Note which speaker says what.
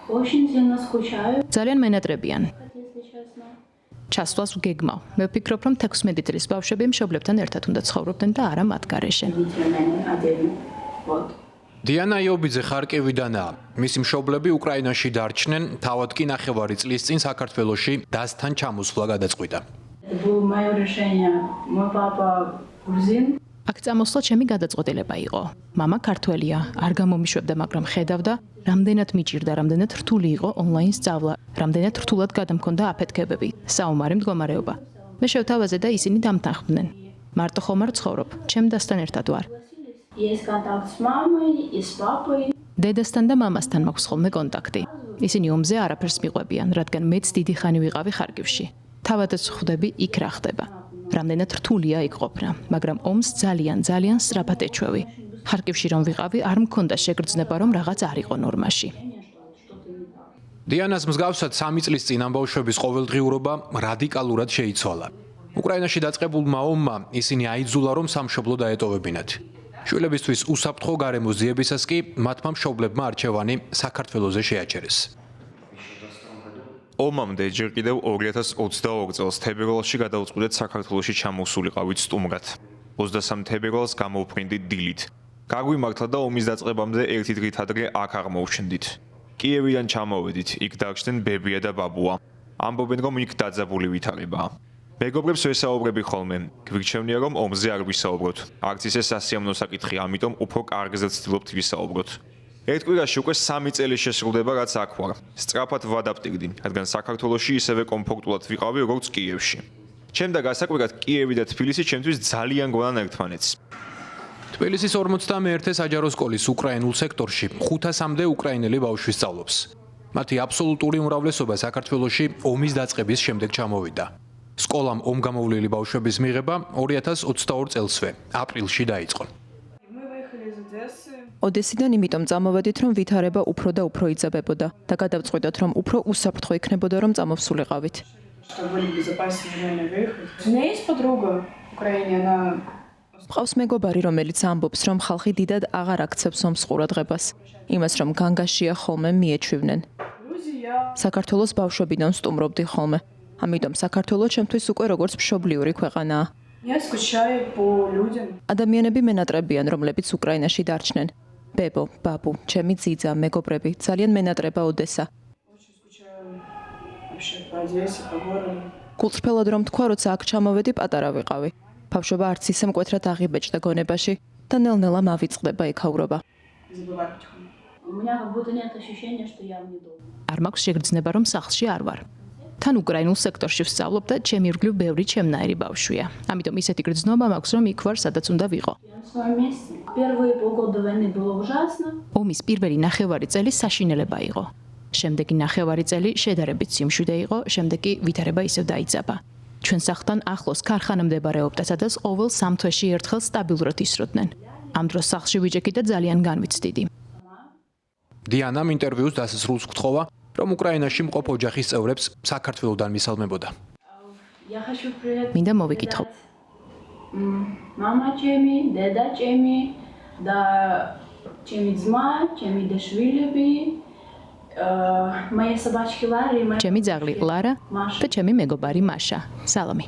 Speaker 1: Очень сильно скучаю.
Speaker 2: ძალიან მენატრებიან. ჩასვლას ვგეგმავ. მე ვფიქრობ, რომ 16 წლის ბავშვები მშობლებთან ერთად უნდა ცხოვრობდნენ და არა მათ გარეშე.
Speaker 3: დიანა იობიძე ხარკივიდანაა. მისი მშობლები უკრაინაში დარჩნენ, თავად კი 9 წლის წინ საქართველოში დასთან ჩამოსვლა გადაწყვიტა.
Speaker 2: აქ წამოსვლა ჩემი გადაწყვეტილება იყო. მამა ქართველია, არ გამომიშვებდა, მაგრამ ხედავდა, რამდენად მიჭირდა, რამდენად რთული იყო ონლაინ სწავლა, რამდენად რთულად გადამქონდა აფეთქებები, საომარი მდგომარეობა. მე შევთავაზე და ისინი დამთანხმდნენ. მარტო ხომ არ ცხოვრობ, ჩემ დასთან ერთად ვარ. დედასთან და მამასთან მაქვს ხოლმე კონტაქტი. ისინი ომზე არაფერს მიყვებიან, რადგან მეც დიდი ხანი ვიყავი ხარკივში. თავადაც ხვდები იქ რა ხდება. რამდენად რთულია იქ ყოფნა, მაგრამ ომს ძალიან სწრაფად ეჩვევი. ხარკივში რომ ვიყავი, არ მქონდა შეგრძნება, რომ რაღაც არ იყო ნორმაში.
Speaker 3: დიანას მსგავსად 3 წლის წინ ამ ბავშვების ყოველდღიურობა რადიკალურად შეიცვალა. უკრაინაში დაწყებულმა ომმა ისინი აიძულა, რომ სამშობლო დაეტოვებინათ. შვილებისთვის უსაფრთხო გარემოს ძიებისას კი მათმა მშობლებმა არჩევანი საქართველოზე შეაჩერეს.
Speaker 4: ომამდე ჯერ კიდევ 2022 წელს თებერვალში გადავწყვიტეთ საქართველოში ჩამოსულიყავით სტუმრად. 23 თებერვალს გამოვფრინდით დილით. გაგვიმართლა და ომის დაწყებამდე ერთი დღით ადრე აქ აღმოვჩნდით. კიევიდან ჩამოვედით, იქ დარჩნენ ბებია და ბაბუა. ამბობენ, რომ იქ დაძაბული ვითარებაა. მეგობრებს ვესაუბრები ხოლმე. გვირჩევნია, რომ ომზე არ ვისაუბროთ. არც ისე სასიამოვნო საკითხი, ამიტომ უფრო კარგზე ვცდილობთ ვისაუბროთ. ერთ კვირაში უკვე 3 წელი შესრულდება, რაც აქ ვარ. სწრაფად ვადაპტირდი, რადგან საქართველოში ისევე კომფორტულად ვიყავი, როგორც კიევში. ჩემდა გასაკვირად კიევი და თბილისი ჩემთვის ძალიან გვანან ერთმანეთს.
Speaker 3: თბილისის 51 საჯარო სკოლის უკრაინულ სექტორში 500-მდე უკრაინელი ბავშვი სწავლობს. მათი აბსოლუტური უმრავლესობა საქართველოში ომის დაწყების შემდეგ ჩამოვიდა. სკოლამ ომგამოვლილი ბავშვების მიღება 2022 წელსვე, აპრილში დაიწყო.
Speaker 5: ოდესიდან იმიტომ წამოვედით, რომ ვითარება უფრო და უფრო იძაბებოდა და გადავწყვიტოთ, რომ უფრო უსაფრთხო იქნებოდა, რომ წამოვსულიყავით. მყავს მეგობარი, რომელიც ამბობს, რომ ხალხი დიდად აღარ აქცევს ომს ყურადღებას, იმას, რომ განგაშია ხოლმე მიეჩვივნენ. საქართველოს ბავშვებიდან სტუმრობდი ხოლმე. ამიტომ საქართველო ჩემთვის უკვე როგორც მშობლიური ქვეყანაა. ადამიანები მენატრებიან, რომლებიც უკრაინაში დარჩნენ. ბებო, ბაბუ, ჩემი ძიძა, მეგობრები, ძალიან მენატრება ოდესა. გულწრფელად რომ თქვა, როცა აქ ჩამოვედი, პატარა ვიყავი. ბავშვობა არც ისე მკვეთრად აღიბეჭდა გონებაში და ნელ-ნელა მავიწყდება იქაურობა.
Speaker 2: არ მაქვს შეგრძნება, რომ სახლში არ ვარ. თან უკრაინულ სექტორში ვსწავლობ და ჩემი ირგვლივ ბევრი ჩემნაირი ბავშვია. ამიტომ ისეთი გრძნობა მაქვს, რომ იქ ვარ, სადაც უნდა ვიყო. ომის პირველი 9 წელი საშინელება იყო. შემდეგი 9 წელი შედარებით სიმშვიდე იყო, შემდეგ კი ვითარება ისევ დაიძაბა. ჩვენ სახლთან ახლოს ქარხანა მდებარეობდა, სადაც ყოველ 3 თვეში ერთხელ სტაბილურად ისროდნენ. ამ დროს სახლში ვიჭექი და ძალიან განვიცდიდი.
Speaker 3: დიანამ ინტერვიუს დასასრულს გთხოვა, რომ უკრაინაში მყოფ ოჯახის წევრებს საქართველოდან მისალმებოდა.
Speaker 2: მინდა მოვიკითხო.
Speaker 1: მამა ჩემი, დედა ჩემი და ჩემი ძმა, ჩემი დაშვილები,
Speaker 2: ჩემი ძაღლი ლარა და ჩემი მეგობარი მაშა. სალამი.